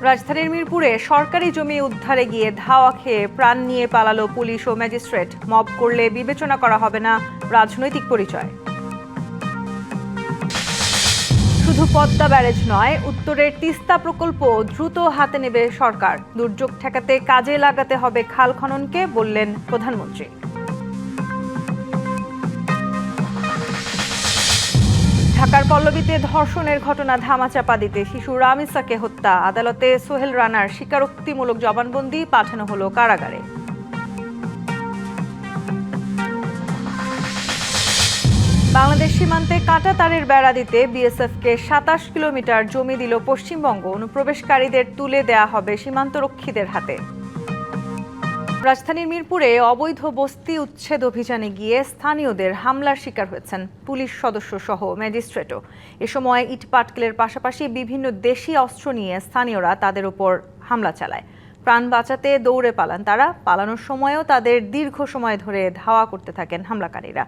রাজধানীর মিরপুরে সরকারি জমি উদ্ধারে গিয়ে ধাওয়া খেয়ে প্রাণ নিয়ে পালালো পুলিশ ও ম্যাজিস্ট্রেট। মব করলে বিবেচনা করা হবে না রাজনৈতিক পরিচয়। শুধু পদ্মা ব্যারেজ নয়, উত্তরের তিস্তা প্রকল্প দ্রুত হাতে নেবে সরকার। দুর্যোগ ঠেকাতে কাজে লাগাতে হবে খাল খননকে, বললেন প্রধানমন্ত্রী। ঢাকার পল্লবীতে ধর্ষণের ঘটনা ধামাচাপা দিতে শিশু রামিসাকে হত্যা। আদালতে সোহেল রানার স্বীকারোক্তিমূলক জবানবন্দি পাঠানো হলো কারাগারে। বাংলাদেশ সীমান্তে কাঁটা তারের বেড়া দিতে বিএসএফকে ২৭ কিলোমিটার জমি দিল পশ্চিমবঙ্গ। অনুপ্রবেশকারীদের তুলে দেয়া হবে সীমান্তরক্ষীদের হাতে। রাজধানীর মিরপুরে অবৈধ বস্তি উচ্ছেদ অভিযানে গিয়ে স্থানীয়দের হামলার শিকার হয়েছেন পুলিশ সদস্য সহ ম্যাজিস্ট্রেটও। এ সময় ইটপাটকেলের পাশাপাশি বিভিন্ন দেশি অস্ত্র নিয়ে স্থানীয়রা তাদের উপর হামলা চালায়। প্রাণ বাঁচাতে দৌড়ে পালান তারা। পালানোর সময়ও তাদের দীর্ঘ সময় ধরে ধাওয়া করতে থাকেন হামলাকারীরা।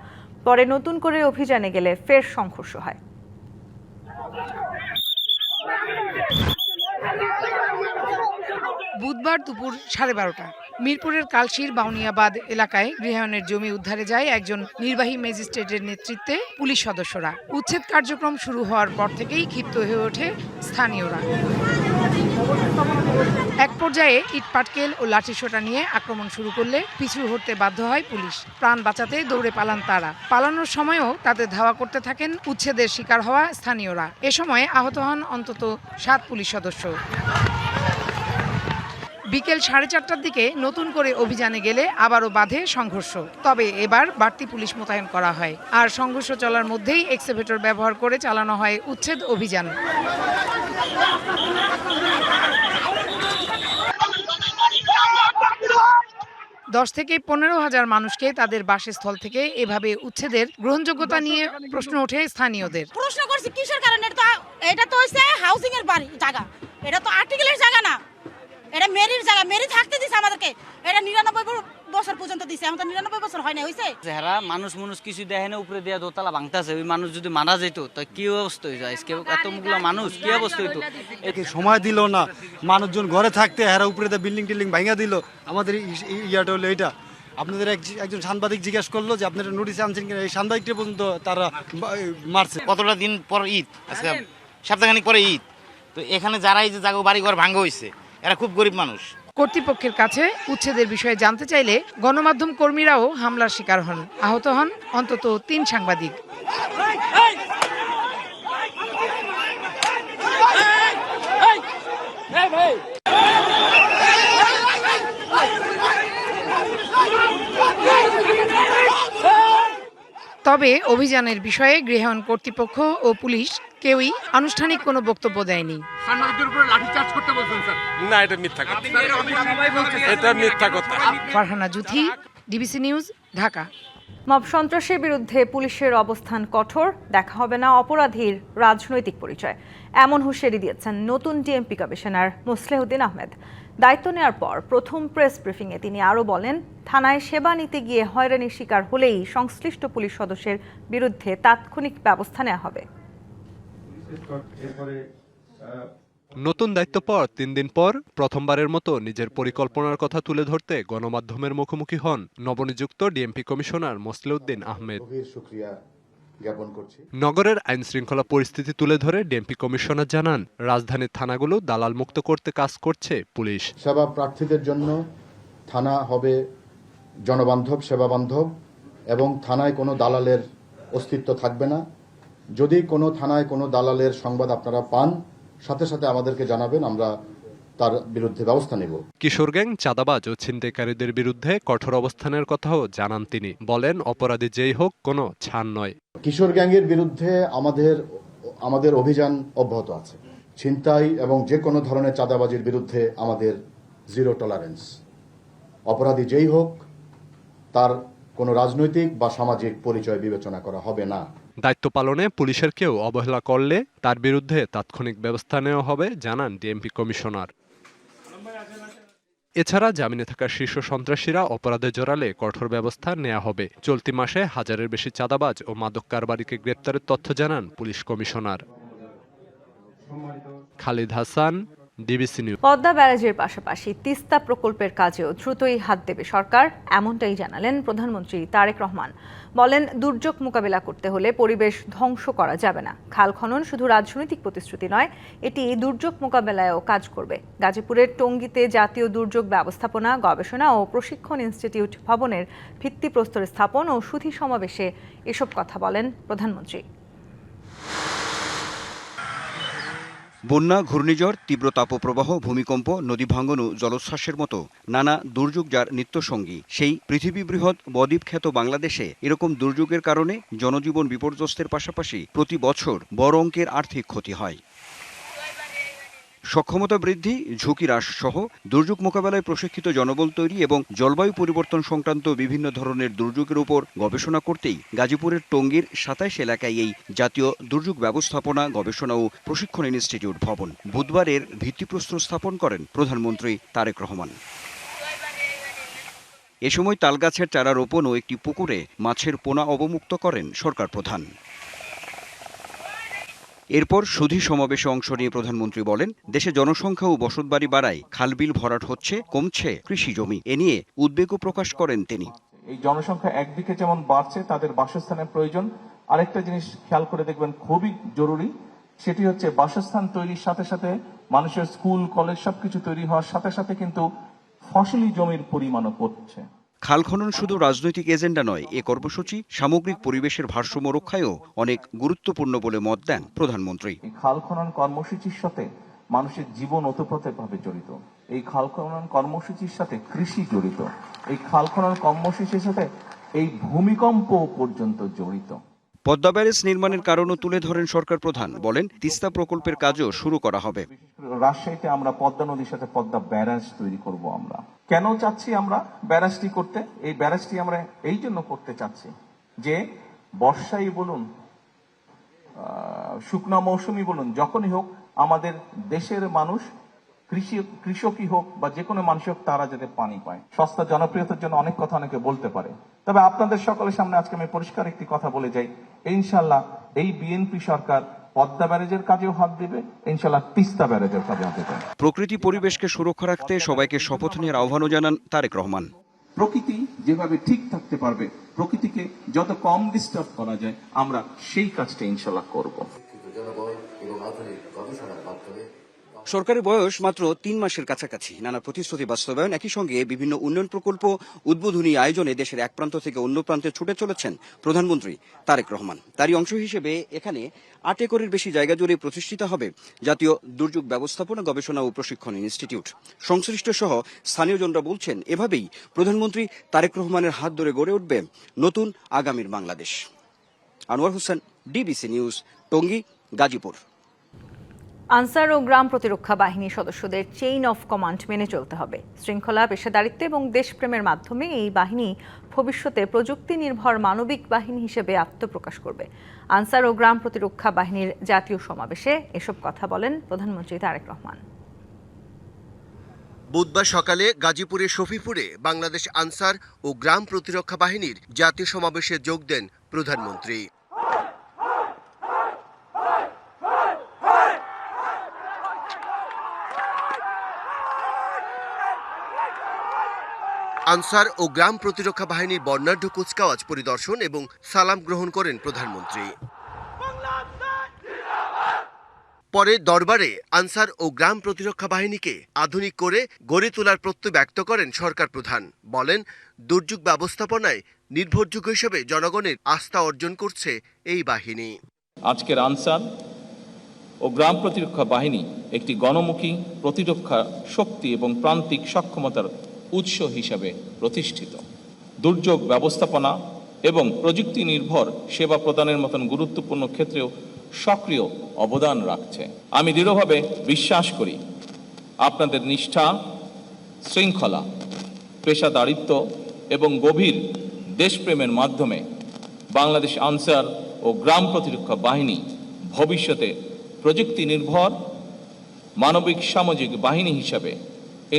পরে নতুন করে অভিযানে গেলে ফের সংঘর্ষ হয়। বুধবার দুপুর 12:30 মিরপুরের কালশির বাউনিয়াবাদ এলাকায় গৃহায়নের জমি উদ্ধারে যায় একজন নির্বাহী ম্যাজিস্ট্রেটের নেতৃত্বে পুলিশ সদস্যরা। উচ্ছেদ কার্যক্রম শুরু হওয়ার পর থেকেই ক্ষিপ্ত হয়ে ওঠে স্থানীয়রা। এক পর্যায়ে ইটপাটকেল ও লাঠিসোঁটা নিয়ে আক্রমণ শুরু করলে পিছু হটতে বাধ্য হয় পুলিশ। প্রাণ বাঁচাতে দৌড়ে পালান তারা। পালানোর সময়ও তাদের ধাওয়া করতে থাকেন উচ্ছেদের শিকার হওয়া স্থানীয়রা। এ সময় আহত হন অন্তত 7 পুলিশ সদস্য। বিকেল 4:30টার দিকে নতুন করে অভিযানে গেলে আবারও বাধে সংঘর্ষ। তবে এবার বাড়তি পুলিশ মোতায়েন করা হয়। আর সংঘর্ষ চলার মধ্যেই এক্সকাভেটর ব্যবহার করে চালানো হয় উচ্ছেদ অভিযান। 10 থেকে 15,000 মানুষকে তাদের বাসস্থল থেকে এভাবে উচ্ছেদের গ্রহণযোগ্যতা নিয়ে প্রশ্ন ওঠে স্থানীয়দের। প্রশ্ন করছি কিসের কারণে? এটা তো হচ্ছে হাউজিং এর বাড়ি জায়গা, এটা তো আর্টিকেলের জায়গা না, এটা মেরির জায়গা। মেরি থাকতে দিছে আমাদেরকে। এটা 99 বছর পর্যন্ত দিছে, এখন তো 99 বছর হয় না হইছে। যারা মানুষ কিছু দেখে না, উপরে দেয়া দোতলা ভাঙতাছে। ওই মানুষ যদি মারা যেত তো কি অবস্থা হয়ে যায়? এতগুলো মানুষ কি অবস্থা হইতো? সময় দিল না, মানুষজন ঘরে থাকতে এরা উপরে বিল্ডিং টিল্ডিং ভাঙা দিল। আমাদের ইয়াটা হলো এইটা। আপনাদের একজন সাংবাদিক জিজ্ঞেস করলো যে আপনারা নোটিশ আনছেন কিনা, এই সাংবাদিকটা পর্যন্ত তারা মারছে। কতটা দিন পর ঈদ, আজকে সপ্তাহখানিক পরে ঈদ। তো এখানে যারা এই যে জায়গা বাড়িঘর ভাঙ্গা হয়েছে, এরা খুব গরিব মানুষ। কর্তৃপক্ষের কাছে উচ্ছেদের বিষয়ে জানতে চাইলে গণমাধ্যম কর্মীরাও হামলার শিকার হন। আহত হন অন্তত 3 সাংবাদিক। তবে অভিযানের বিষয়ে গৃহায়ন কর্তৃপক্ষ ও পুলিশ কেউই আনুষ্ঠানিক কোনো বক্তব্য দেয়নি। Farhana Juthi, DBC news, Dhaka. Mob সন্ত্রাসের বিরুদ্ধে পুলিশের অবস্থান কঠোর। দেখা হবে না অপরাধীর রাজনৈতিক পরিচয়, এমন হুঁশিয়ারি দিয়েছেন নতুন ডিএমপি কমিশনার মোসলেহউদ্দিন আহমেদ। দায়িত্ব নেওয়ার পর প্রথম প্রেস ব্রিফিংয়ে তিনি আরও বলেন, থানায় সেবা নিতে গিয়ে হয়রানির শিকার হলেই সংশ্লিষ্ট পুলিশ সদস্যের বিরুদ্ধে তাৎক্ষণিক ব্যবস্থা নেওয়া হবে। নতুন দায়িত্ব পর 3 দিন পর প্রথমবারের মতো নিজের পরিকল্পনার কথা তুলে ধরতে গণমাধ্যমের মুখোমুখি হন নবনিযুক্ত ডিএমপি কমিশনার মোসলেহউদ্দিন আহমেদ। নগরের আইন শৃঙ্খলা পরিস্থিতি তুলে ধরে ডিএমপি কমিশনার জানান, রাজধানীর থানাগুলো দালাল মুক্ত করতে কাজ করছে পুলিশ। সেবা প্রার্থীদের জন্য থানা হবে জনবান্ধব, সেবাবান্ধব এবং থানায় কোনো দালালের অস্তিত্ব থাকবে না। যদি কোনো থানায় কোনো দালালের সংবাদ আপনারা পান, সাথে সাথে আমাদেরকে জানাবেন, আমরা তার বিরুদ্ধে ব্যবস্থা নেব। কিশোর গ্যাং, চাঁদাবাজ ও ছিনতাইকারীদের বিরুদ্ধে কঠোর অবস্থানের কথাও জানান তিনি। বলেন, অপরাধী যেই হোক কোনো ছাড় নয়। কিশোর গ্যাংয়ের বিরুদ্ধে আমাদের অভিযান অব্যাহত আছে। ছিনতাই এবং যে কোনো ধরনের চাঁদাবাজির বিরুদ্ধে আমাদের 0 টলারেন্স। অপরাধী যেই হোক তার কোনো রাজনৈতিক বা সামাজিক পরিচয় বিবেচনা করা হবে না। দায়িত্ব পালনে পুলিশের কেউ অবহেলা করলে তার বিরুদ্ধে তাৎক্ষণিক ব্যবস্থা নেওয়া হবে, জানান ডিএমপি কমিশনার। এছাড়া জামিনে থাকা শীর্ষ সন্ত্রাসীরা অপরাধে জড়ালে কঠোর ব্যবস্থা নেওয়া হবে। চলতি মাসে 1000-এর বেশি চাঁদাবাজ ও মাদক কারবারিকে গ্রেপ্তারের তথ্য জানান police commissioner. Khalid Hasan, DBC news. Padma ব্যারাজের পাশাপাশি তিস্তা প্রকল্পের কাজেও দ্রুতই হাত দেবে সরকার, এমনটাই জানালেন প্রধানমন্ত্রী তারেক রহমান। বলেন, দুর্যোগ মোকাবিলা করতে হলে পরিবেশ ধ্বংস করা যাবে না। খাল খনন শুধু রাজনৈতিক প্রতিশ্রুতি নয়, এটি দুর্যোগ মোকাবেলায়ও কাজ করবে। গাজীপুরের টঙ্গীতে জাতীয় দুর্যোগ ব্যবস্থাপনা, গবেষণা ও প্রশিক্ষণ ইনস্টিটিউট ভবনের ভিত্তিপ্রস্তর স্থাপন ও সুধী সমাবেশে এসব কথা বলেন প্রধানমন্ত্রী। বন্যা, ঘূর্ণিঝড়, তীব্র তাপপ্রবাহ, ভূমিকম্প, নদী ভাঙন ও জলোচ্ছ্বাসের মতো নানা দুর্যোগ যার নিত্যসঙ্গী, সেই পৃথিবী বৃহৎ বদ্বীপ খ্যাত বাংলাদেশে এরকম দুর্যোগের কারণে জনজীবন বিপর্যস্তের পাশাপাশি প্রতি বছর বড় অঙ্কের আর্থিক ক্ষতি হয়। সক্ষমতা বৃদ্ধি, ঝুঁকি হ্রাস সহ দুর্যোগ মোকাবেলায় প্রশিক্ষিত জনবল তৈরি এবং জলবায়ু পরিবর্তন সংক্রান্ত বিভিন্ন ধরনের দুর্যোগের উপর গবেষণা করতেই গাজীপুরের টঙ্গীর ২৭ এলাকায় এই জাতীয় দুর্যোগ ব্যবস্থাপনা, গবেষণা ও প্রশিক্ষণ ইনস্টিটিউট ভবন বুধবারের ভিত্তিপ্রস্তর স্থাপন করেন প্রধানমন্ত্রী তারেক রহমান। এ সময় তালগাছের চারা রোপণ ও একটি পুকুরে মাছের পোনা অবমুক্ত করেন সরকার প্রধান। এরপর সুধী সমাবেশে অংশ নিয়ে প্রধানমন্ত্রী বলেন, দেশে জনসংখ্যা ও বসতবাড়ি বাড়ায় খালবিল ভরাট হচ্ছে, কমছে কৃষি জমি। এ নিয়ে উদ্বেগও প্রকাশ করেন তিনি। এই জনসংখ্যা একদিকে যেমন বাড়ছে, তাদের বাসস্থানের প্রয়োজন। আরেকটা জিনিস খেয়াল করে দেখবেন খুবই জরুরি, সেটি হচ্ছে বাসস্থান তৈরির সাথে সাথে মানুষের স্কুল, কলেজ সবকিছু তৈরি হওয়ার সাথে সাথে কিন্তু ফসলি জমির পরিমাণও কমছে। খাল খনন শুধু রাজনৈতিক এজেন্ডা নয়, এ কর্মসূচি সামগ্রিক পরিবেশের ভারসাম্য রক্ষায়ও অনেক গুরুত্বপূর্ণ বলে মত দেন প্রধানমন্ত্রী। এই খাল খনন কর্মসূচির সাথে মানুষের জীবন ওতপ্রোতভাবে জড়িত। এই খাল খনন কর্মসূচির সাথে কৃষি জড়িত। এই খাল খনন কর্মসূচির সাথে এই ভূমিকম্প পর্যন্ত জড়িত। পদ্মা ব্যারেজ নির্মাণের কারণও তুলে ধরেন সরকার প্রধান। বলেন, তিস্তা প্রকল্পের কাজও শুরু করা হবে। রাজশাহীতে আমরা পদ্মা নদীর সাথে পদ্মা ব্যারাজ তৈরি করব। আমরা কেন চাচ্ছি আমরা ব্যারাজটি করতে? এই ব্যারাজটি আমরা এই জন্য করতে চাচ্ছি যে বর্ষাই বলুন, শুকনো মৌসুমি বলুন, যখনই হোক আমাদের দেশের মানুষ, কৃষকই হোক বা যে কোনো মানুষ হোক, তারা যাতে পানি পায়। সস্তা জনপ্রিয়তার জন্য অনেক কথা অনেকে বলতে পারে, তবে আপনাদের সকলের সামনে আজকে আমি পরিষ্কার একটি কথা বলে যাই, ইনশাল্লাহ এই বিএনপি সরকার পদ্মা ব্যারেজের কাজেও হাত দেবে, ইনশাল্লাহ তিস্তা ব্যারেজের কাজে হাত দেবে। প্রকৃতি পরিবেশকে সুরক্ষা রাখতে সবাইকে শপথ নেওয়ার আহ্বানও জানান তারেক রহমান। প্রকৃতি যেভাবে ঠিক থাকতে পারবে, প্রকৃতিকে যত কম ডিস্টার্ব করা যায়, আমরা সেই কাজটা ইনশাল্লাহ করব। সরকারের বয়স মাত্র ৩ মাসের কাছাকাছি। নানা প্রতিশ্রুতি বাস্তবায়ন, একই সঙ্গে বিভিন্ন উন্নয়ন প্রকল্প উদ্বোধনী আয়োজনে দেশের এক প্রান্ত থেকে অন্য প্রান্তে ছুটে চলেছেন প্রধানমন্ত্রী তারেক রহমান। তারই অংশ হিসেবে এখানে ৮ একরের বেশি জায়গা জুড়ে প্রতিষ্ঠিত হবে জাতীয় দুর্যোগ ব্যবস্থাপনা, গবেষণা ও প্রশিক্ষণ ইনস্টিটিউট। সংশ্লিষ্ট সহ স্থানীয়জনরা বলছেন, এভাবেই প্রধানমন্ত্রী তারেক রহমানের হাত ধরে গড়ে উঠবে নতুন আগামীর বাংলাদেশ। Anwar Hossain, DBC news, Tongi, Gazipur. আনসার ও গ্রাম প্রতিরক্ষা বাহিনীর সদস্যদের চেইন অফ কমান্ড মেনে চলতে হবে। শৃঙ্খলা, পেশাদারিত্ব এবং দেশপ্রেমের মাধ্যমে এই বাহিনী ভবিষ্যতে প্রযুক্তি নির্ভর মানবিক বাহিনী হিসেবে আত্মপ্রকাশ করবে। আনসার ও গ্রাম প্রতিরক্ষা বাহিনীর জাতীয় সমাবেশে এসব কথা বলেন প্রধানমন্ত্রী তারেক রহমান। বুধবার সকালে গাজীপুরের শফিপুরে বাংলাদেশ আনসার ও গ্রাম প্রতিরক্ষা বাহিনীর জাতীয় সমাবেশে যোগ দেন প্রধানমন্ত্রী। আনসার ও গ্রাম প্রতিরক্ষা বাহিনীর বর্ণাঢ্য কুচকাওয়াজ পরিদর্শন এবং সালাম গ্রহণ করেন প্রধানমন্ত্রী। পরে দরবারে আনসার ও গ্রাম প্রতিরক্ষা বাহিনীকে আধুনিক করে গড়ে তোলার প্রত্যয় ব্যক্ত করেন সরকার প্রধান। বলেন, দুর্যোগ ব্যবস্থাপনায় নির্ভরযোগ্য হিসেবে জনগণের আস্থা অর্জন করছে এই বাহিনী। আজকের আনসার ও গ্রাম প্রতিরক্ষা বাহিনী একটি গণমুখী প্রতিরক্ষা শক্তি এবং প্রান্তিক সক্ষমতার উৎস হিসাবে প্রতিষ্ঠিত। দুর্যোগ ব্যবস্থাপনা এবং প্রযুক্তি নির্ভর সেবা প্রদানের মতন গুরুত্বপূর্ণ ক্ষেত্রেও সক্রিয় অবদান রাখছে। আমি দৃঢ়ভাবে বিশ্বাস করি, আপনাদের নিষ্ঠা, শৃঙ্খলা, পেশাদারিত্ব এবং গভীর দেশপ্রেমের মাধ্যমে বাংলাদেশ আনসার ও গ্রাম প্রতিরক্ষা বাহিনী ভবিষ্যতে প্রযুক্তি নির্ভর মানবিক সামাজিক বাহিনী হিসাবে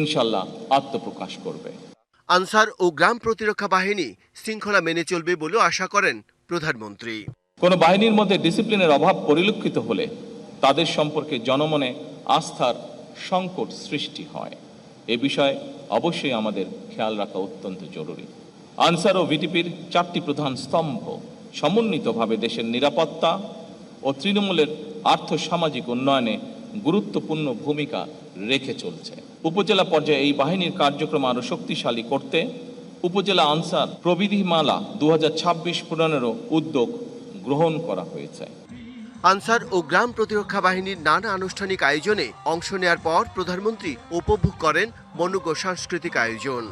ইনশাল্লাহ আত্মপ্রকাশ করবে। আনসার ও গ্রাম প্রতিরক্ষা বাহিনী শৃঙ্খলা মেনে চলবে বলে আশা করেন প্রধানমন্ত্রী। কোনো বাহিনীর মধ্যে ডিসিপ্লিনের অভাব পরিলক্ষিত হলে তাদের সম্পর্কে জনমনে আস্থার সংকট সৃষ্টি হয় এ বিষয়ে অবশ্যই আমাদের খেয়াল রাখা অত্যন্ত জরুরি। আনসার ও ভিটিপির 4টি প্রধান স্তম্ভ সমন্বিতভাবে দেশের নিরাপত্তা ও তৃণমূলের আর্থসামাজিক উন্নয়নে গুরুত্বপূর্ণ ভূমিকা রেখে চলছে। উপজেলা পর্যায়ে এই বাহিনীর কার্যক্রম আরও শক্তিশালী করতে উপজেলা আনসার প্রবিধিমালা 2026 প্রণয়নেরও উদ্যোগ গ্রহণ করা হয়েছে। আনসার ও গ্রাম প্রতিরক্ষা বাহিনীর নানা আনুষ্ঠানিক আয়োজনে অংশ নেয়ার পর প্রধানমন্ত্রী উপভোগ করেন মনোজ্ঞ সাংস্কৃতিক আয়োজন।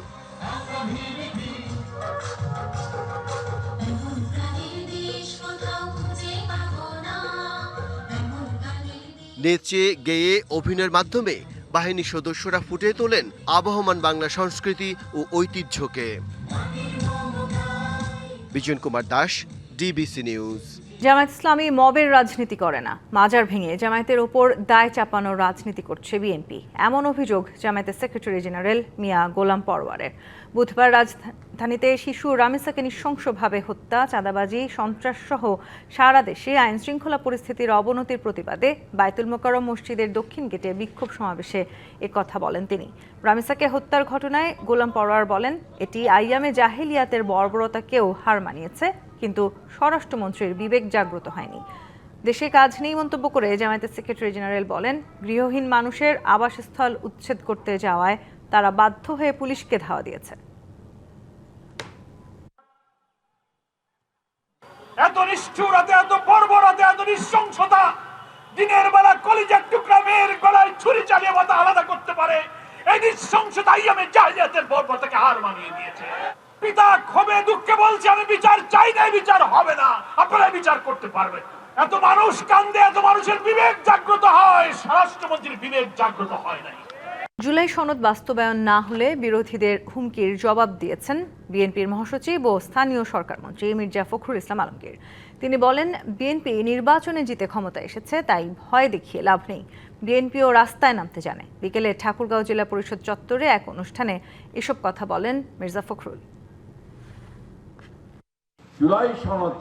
নেচে গেয়ে অভিনয়ের মাধ্যমে বাহিনী সদস্যরা ফুটিয়ে তোলেন আবহমান বাংলা সংস্কৃতি ও ঐতিহ্যকে। Bijan Kumar Das, DBC news. জামায়াত ইসলামী মবের রাজনীতি করে না, মাজার ভেঙে জামায়াতের ওপর দায় চাপানোর রাজনীতি করছে বিএনপি, এমন অভিযোগ জামায়াতের সেক্রেটারি জেনারেল মিয়া গোলাম পরওয়ারের। বুধবার রাজধানীতে শিশু রামিসাকে নৃশংসভাবে হত্যা, চাঁদাবাজি, সন্ত্রাসসহ সারা দেশে আইন শৃঙ্খলা পরিস্থিতির অবনতির প্রতিবাদে বায়তুল মোকাররম মসজিদের দক্ষিণ গেটে বিক্ষোভ সমাবেশে একথা বলেন তিনি। রামিসাকে হত্যার ঘটনায় গোলাম পরওয়ার বলেন, এটি আইয়ামে জাহেলিয়াতের বর্বরতাকেও হার মানিয়েছে, কিন্তু স্বরাষ্ট্রমন্ত্রীর বিবেক জাগ্রত হয়নি। দেশে কাজ নেই মন্তব্য করে জামায়াতের সেক্রেটারি জেনারেল বলেন, গৃহহীন মানুষের আবাসস্থল উচ্ছেদ করতে যাওয়ায় তারা বাধ্য হয়ে পুলিশকে ধাওয়া দিয়েছে। এত নিষ্ঠুরতা, এত বর্বরতা, এত নৃশংসতা দিনের বেলা কলিজার টুকরা মেয়ের গলায় ছুরি চালিয়ে মাথা আলাদা করতে পারে, এই নৃশংসতা আইয়ামে জাহেলিয়াতের বর্বরতাকে হার মানিয়ে দিয়েছে। পিতা ক্ষোভে দুঃখে বলছে, আমি বিচার চাই না, বিচার হবে না, আপনারা বিচার করতে পারবেন। এত মানুষ কান্দে, এত মানুষের বিবেক জাগ্রত হয়, স্বরাষ্ট্রমন্ত্রীর বিবেক জাগ্রত হয় নাই। জুলাই সনদ বাস্তবায়ন না হলে বিরোধীদের হুমকির জবাব দিয়েছেন বিএনপির মহাসচিব ও স্থানীয় সরকারমন্ত্রী মির্জা ফখরুল ইসলাম আলমগীর। তিনি বলেন, বিএনপি নির্বাচনে জিতে ক্ষমতা এসেছে, তাই ভয় দেখিয়ে লাভ নেই। বিএনপিও রাস্তায় নামতে জানে। বিকেলে ঠাকুরগাঁও জেলা পরিষদ চত্বরে এক অনুষ্ঠানে এসব কথা বলেন মির্জা ফখরুল। জুলাই সনদ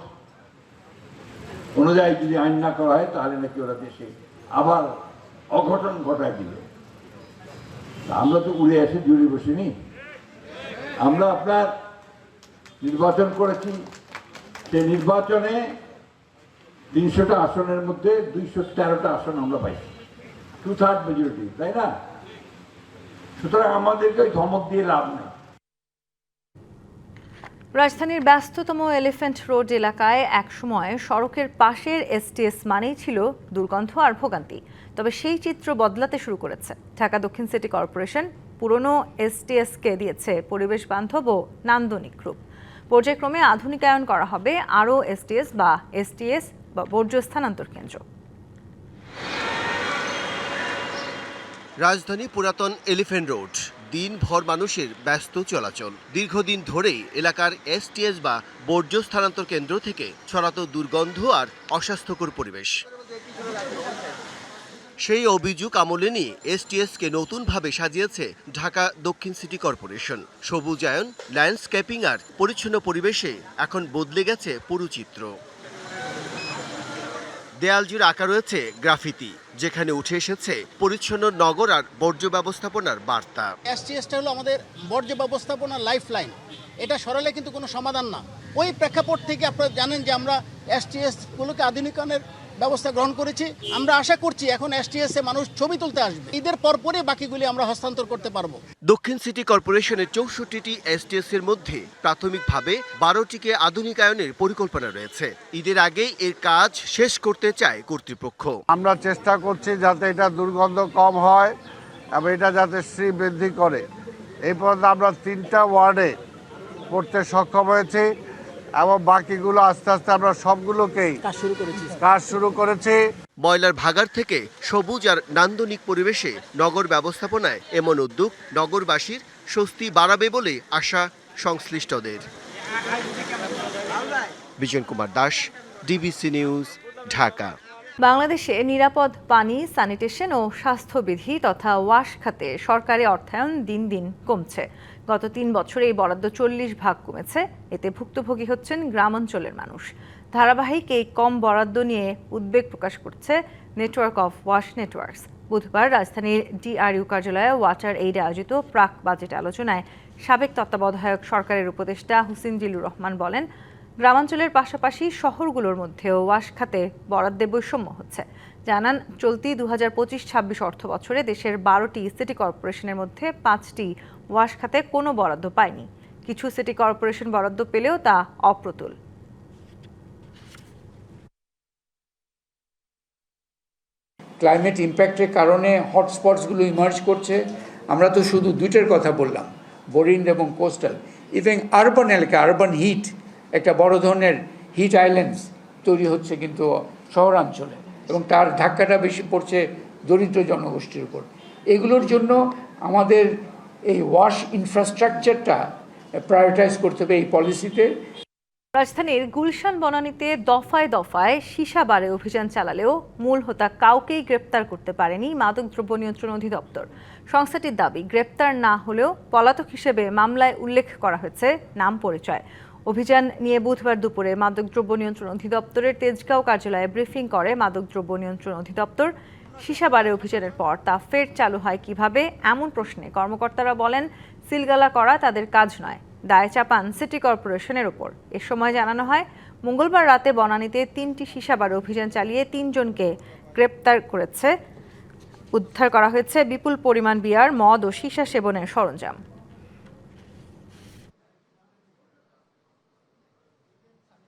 অনুযায়ী যদি আইন না করা হয়, তাহলে নাকি ওরা দেশে আবার অঘটন ঘটায় দিল। আমরা তো উড়ে এসে জুড়ে বসিনি, আমরা আপনার নির্বাচন করেছি। সেই নির্বাচনে 300টা আসনের মধ্যে 213টা আসন আমরা পাইছি, 2/3 মেজরিটি, তাই না? সুতরাং আমাদেরকে ধমক দিয়ে লাভ নেই। রাজধানীর ব্যস্ততম এলিফ্যান্ট রোড এলাকায় একসময় সড়কের পাশের এসটিএস মানেই ছিল দুর্গন্ধ আর ভোগান্তি। তবে সেই চিত্র বদলাতে শুরু করেছে। ঢাকা দক্ষিণ সিটি কর্পোরেশন পুরনো এসটিএসকে দিয়েছে পরিবেশ বান্ধব ও নান্দনিক রূপ। পর্যায়ক্রমে আধুনিকায়ন করা হবে আরও এসটিএস বা বর্জ্য স্থানান্তর কেন্দ্র। রাজধানী পুরাতন এলিফ্যান্ট রোড, দিনভর মানুষের ব্যস্ত চলাচল। দীর্ঘদিন ধরেই এলাকার এসটিএস বা বর্জ্য স্থানান্তর কেন্দ্র থেকে ছড়াতো দুর্গন্ধ আর অস্বাস্থ্যকর পরিবেশ। সেই অভিযোগ আমলে নিয়ে এসটিএসকে নতুনভাবে সাজিয়েছে ঢাকা দক্ষিণ সিটি কর্পোরেশন। সবুজায়ন, ল্যান্ডস্কেপিং আর পরিচ্ছন্ন পরিবেশে এখন বদলে গেছে পুরো চিত্র। দেয়াল জুড়ে আঁকা রয়েছে গ্রাফিতি, যেখানে উঠে এসেছে পরিচ্ছন্ন নগর আর বর্জ্য ব্যবস্থাপনার বার্তা। এসটিএসটা হলো আমাদের বর্জ্য ব্যবস্থাপনার লাইফ লাইন। এটা সরালে কিন্তু কোনো সমাধান না। ওই প্রেক্ষাপট থেকে আপনারা জানেন যে আমরা এসটিএসগুলোকে আধুনিকায়নের ব্যবস্থা গ্রহণ করেছি। আমরা আশা করছি এখন এসটিএস এ মানুষ ছবি তুলতে আসবে, ঈদের পরপরই বাকিগুলি আমরা হস্তান্তর করতে পারবো। দক্ষিণ সিটি কর্পোরেশনের 64টি এসটিএস এর মধ্যে প্রাথমিকভাবে 12টিকে আধুনিকায়নের পরিকল্পনা রয়েছে। ঈদের আগেই এর কাজ শেষ করতে চায় কর্তৃপক্ষ। আমরা চেষ্টা করছি যাতে এটা দুর্গন্ধ কম হয় এবং এটা যাতে শ্রী বৃদ্ধি করে। এই পর্যন্ত আমরা 3টা ওয়ার্ডে করতে সক্ষম হয়েছি এবং বাকিগুলো আস্তে আস্তে আমরা সবগুলোকেই কাজ শুরু করেছি। ময়লার ভাগাড় থেকে সবুজ আর নান্দনিক পরিবেশে নগর ব্যবস্থাপনায় এমন উদ্যোগ নগরবাসীর স্বস্তি বাড়াবে বলে আশা সংশ্লিষ্টদের। Bijan Kumar Das, DBC news, Dhaka. বাংলাদেশে নিরাপদ পানি, স্যানিটেশন ও স্বাস্থ্যবিধি তথা ওয়াশ খাতে সরকারি অর্থায়ন দিন দিন কমছে। গত 3 বছরে এই বরাদ্দ 40% কমেছে। এতে ভুক্তভোগী হচ্ছেন গ্রামাঞ্চলের মানুষ। ধারাবাহিক এই কম বরাদ্দ নিয়ে উদ্বেগ প্রকাশ করছে নেটওয়ার্ক অফ ওয়াশ নেটওয়ার্কস। বুধবার রাজধানীর ডিআরইউ কার্যালয়ে ওয়াটার এইডে আয়োজিত প্রাক বাজেট আলোচনায় সাবেক তত্ত্বাবধায়ক সরকারের উপদেষ্টা হুসেইন জিল্লুর রহমান বলেন, গ্রামাঞ্চলের পাশাপাশি শহরগুলোর মধ্যেও ওয়াশ খাতে বরাদ্দে বৈষম্য হচ্ছে। জানান, চলতি 2025-26 অর্থ বছরে দেশের 12টি সিটি কর্পোরেশনের মধ্যে 5টি ওয়াশ খাতে কোনো বরাদ্দ পায়নি। কিছু সিটি কর্পোরেশন বরাদ্দ পেলেও তা অপ্রতুল। ক্লাইমেট ইম্প্যাক্টের কারণে হটস্পটসগুলো ইমার্জ করছে। আমরা তো শুধু দুইটার কথা বললাম, বোরিং এবং কোস্টাল। ইভেন আরবান এলাকা, আরবান হিট, একটা বড় ধরনের হিট আইল্যান্ডস তৈরি হচ্ছে কিন্তু শহরাঞ্চলে, এবং তার ধাক্কাটা বেশি পড়ছে দরিদ্র জনগোষ্ঠীর উপর। এগুলোর জন্য আমাদের এই ওয়াশ ইনফ্রাস্ট্রাকচারটা প্রায়োরিটাইজ করতে হবে এই পলিসিতে। রাজধানীর গুলশান বনানীতে দফায় দফায় সীসা বারে অভিযান চালালেও মূল হোতা কাউকেই গ্রেপ্তার করতে পারেনি মাদকদ্রব্য নিয়ন্ত্রণ অধিদপ্তর। সংস্থাটির দাবি, গ্রেপ্তার না হলেও পলাতক হিসেবে মামলায় উল্লেখ করা হয়েছে নাম পরিচয়। অভিযান নিয়ে বুধবার দুপুরে মাদকদ্রব্য নিয়ন্ত্রণ অধিদপ্তরের তেজগাঁও কার্যালয়ে ব্রিফিং করে মাদকদ্রব্য নিয়ন্ত্রণ অধিদপ্তর। সীসা বারে অভিযানের পর তা ফের চালু হয় কিভাবে, এমন প্রশ্নে কর্মকর্তারা বলেন, সিলগালা করা তাদের কাজ নয়, দায় চাপান সিটি কর্পোরেশনের ওপর। এ সময় জানানো হয়, মঙ্গলবার রাতে বনানীতে 3টি সীসা বারে অভিযান চালিয়ে 3 জনকে গ্রেপ্তার করেছে। উদ্ধার করা হয়েছে বিপুল পরিমাণ বিয়ার, মদ ও সীসা সেবনের সরঞ্জাম।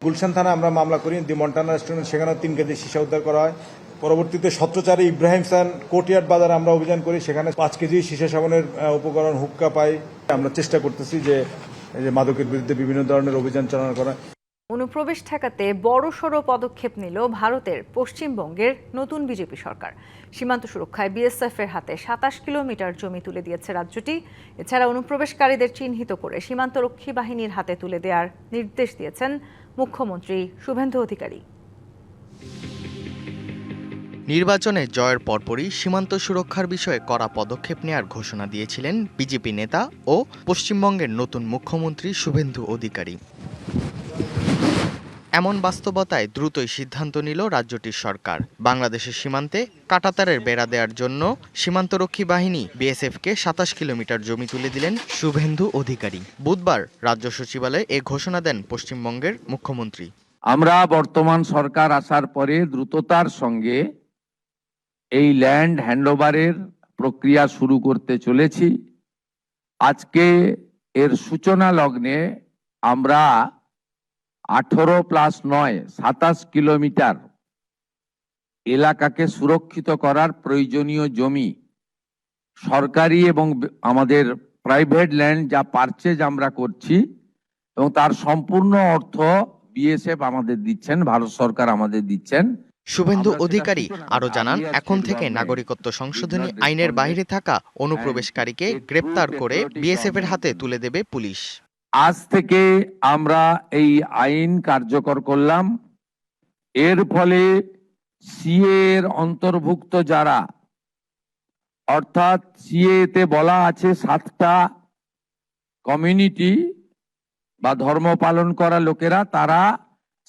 গুলশান থানা আমরা মামলা করি, দি মন্টানা রেস্টুরেন্ট, সেখানে 3 কেজি সীসা উদ্ধার করা হয়। পরবর্তীতে সত্রচারী ইব্রাহিম সান কোর্টিয়ার্ড বাজারে আমরা অভিযান করি, সেখানে 5 কেজি সীসা সেবনের উপকরণ, হুক্কা পাই। আমরা চেষ্টা করতেছি যে মাদকের বিরুদ্ধে বিভিন্ন ধরনের অভিযান চালানো করা। অনুপ্রবেশ ঠেকাতে বড়সড় পদক্ষেপ নিল ভারতের পশ্চিমবঙ্গের নতুন বিজেপি সরকার। সীমান্ত সুরক্ষায় বিএসএফের হাতে 27 কিলোমিটার জমি তুলে দিয়েছে রাজ্যটি। এছাড়া অনুপ্রবেশকারীদের চিহ্নিত করে সীমান্তরক্ষী বাহিনীর হাতে তুলে দেওয়ার নির্দেশ দিয়েছেন মুখ্যমন্ত্রী শুভেন্দু অধিকারী। নির্বাচনে জয়ের পরপরই সীমান্ত সুরক্ষার বিষয়ে কড়া পদক্ষেপ নেওয়ার ঘোষণা দিয়েছিলেন বিজেপি নেতা ও পশ্চিমবঙ্গের নতুন মুখ্যমন্ত্রী শুভেন্দু অধিকারী। এমন বাস্তবতায় দ্রুতই সিদ্ধান্ত নিল রাজ্যটির সরকার। বাংলাদেশের সীমান্তে কাঁটাতারের বেড়া দেওয়ার জন্য সীমান্তরক্ষী বাহিনী বিএসএফকে 27 কিলোমিটার জমি তুলে দিলেন শুভেন্দু অধিকারী। বুধবার রাজ্য সচিবালয়ে এ ঘোষণা দেন পশ্চিমবঙ্গের মুখ্যমন্ত্রী। আমরা বর্তমান সরকার আসার পরে দ্রুততার সঙ্গে এই ল্যান্ড হ্যান্ডওভারের প্রক্রিয়া শুরু করতে চলেছি। আজকে এর সূচনা লগ্নে আমরা 18+9 27 কিলোমিটার এলাকাকে সুরক্ষিত করার প্রয়োজনীয় জমি, সরকারি এবং আমাদের প্রাইভেট ল্যান্ড যা পারচেজ আমরা করছি, এবং তার সম্পূর্ণ অর্থ বিএসএফ আমাদের দিচ্ছেন, ভারত সরকার আমাদের দিচ্ছেন। শুভেন্দু অধিকারী আরো জানান, এখন থেকে নাগরিকত্ব সংশোধনী আইনের বাইরে থাকা অনুপ্রবেশকারীকে গ্রেপ্তার করে বিএসএফ এর হাতে তুলে দেবে পুলিশ। আজ থেকে আমরা এই আইন কার্যকর করলাম। এর ফলে সিএ এর অন্তর্ভুক্ত যারা, অর্থাৎ সিএ তে বলা আছে 7টা কমিউনিটি বা ধর্ম পালন করা লোকেরা, তারা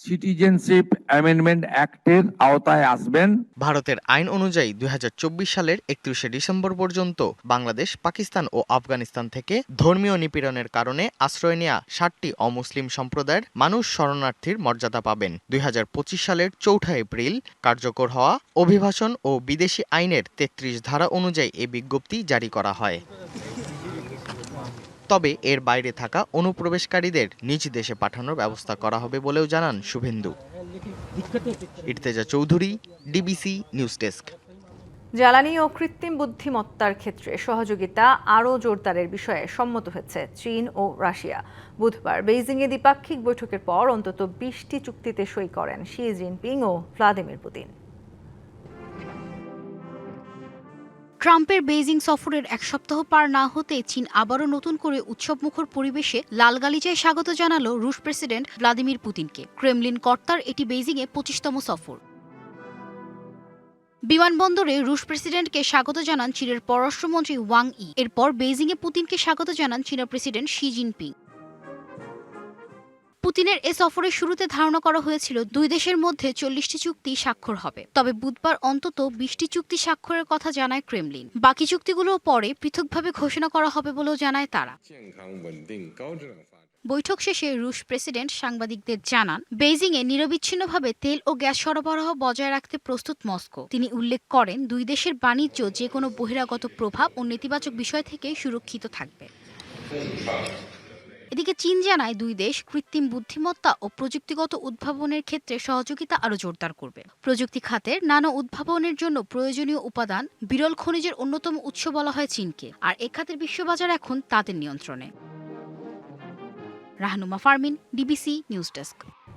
সিটিজেনশিপ অ্যামেন্ডমেন্ট অ্যাক্টের আওতায় আসবেন। ভারতের আইন অনুযায়ী 2024 সালের 31শে ডিসেম্বর পর্যন্ত বাংলাদেশ, পাকিস্তান ও আফগানিস্তান থেকে ধর্মীয় নিপীড়নের কারণে আশ্রয় নেওয়া 60টি অমুসলিম সম্প্রদায়ের মানুষ শরণার্থীর মর্যাদা পাবেন। 2025 সালের 4 এপ্রিল কার্যকর হওয়া অভিবাসন ও বিদেশি আইনের 33 ধারা অনুযায়ী এ বিজ্ঞপ্তি জারি করা হয়। তবে এর বাইরে থাকা অনুপ্রবেশকারীদের নিজ দেশে পাঠানোর ব্যবস্থা করা হবে বলেও জানান Suvendu. Irteza Chowdhury, DBC news desk. জ্বালানি ও কৃত্রিম বুদ্ধিমত্তার ক্ষেত্রে সহযোগিতা আরও জোরদারের বিষয়ে সম্মত হয়েছে চীন ও রাশিয়া। বুধবার বেইজিংয়ে দ্বিপাক্ষিক বৈঠকের পর অন্তত 20টি চুক্তিতে সই করেন শি জিনপিং ও ভ্লাদিমির পুতিন। ট্রাম্পের বেইজিং সফরের 1 সপ্তাহ পার না হতে চীন আবারও নতুন করে উৎসবমুখর পরিবেশে লাল গালিচায় স্বাগত জানালো রুশ প্রেসিডেন্ট ভ্লাদিমির পুতিনকে। ক্রেমলিন কর্তার এটি বেইজিংয়ে 25তম সফর। বিমানবন্দরে রুশ প্রেসিডেন্টকে স্বাগত জানান চীনের পররাষ্ট্রমন্ত্রী ওয়াং ই। এরপর বেইজিংয়ে পুতিনকে স্বাগত জানান চীনা প্রেসিডেন্ট শি জিনপিং। পুতিনের এ সফরের শুরুতে ধারণা করা হয়েছিল দুই দেশের মধ্যে 40টি চুক্তি স্বাক্ষর হবে, তবে বুধবার অন্তত 20টি চুক্তি স্বাক্ষরের কথা জানায় ক্রেমলিন। বাকি চুক্তিগুলো পরে পৃথকভাবে ঘোষণা করা হবে বলেও জানায় তারা। বৈঠক শেষে রুশ প্রেসিডেন্ট সাংবাদিকদের জানান, বেইজিংয়ে নিরবিচ্ছিন্নভাবে তেল ও গ্যাস সরবরাহ বজায় রাখতে প্রস্তুত মস্কো। তিনি উল্লেখ করেন, দুই দেশের বাণিজ্য যে কোনো বহিরাগত প্রভাব ও নেতিবাচক বিষয় থেকে সুরক্ষিত থাকবে। এদিকে চীন জানায় দুই দেশ কৃত্রিম বুদ্ধিমত্তা ও প্রযুক্তিগত উদ্ভাবনের ক্ষেত্রে সহযোগিতা আরও জোরদার করবে। প্রযুক্তি খাতের নানা উদ্ভাবনের জন্য প্রয়োজনীয় উপাদান বিরল খনিজের অন্যতম উৎস বলা হয় চীনকে, আর এ খাতের বিশ্ববাজার এখন তাদের নিয়ন্ত্রণে। Rahnuma Fermin, DBC news desk.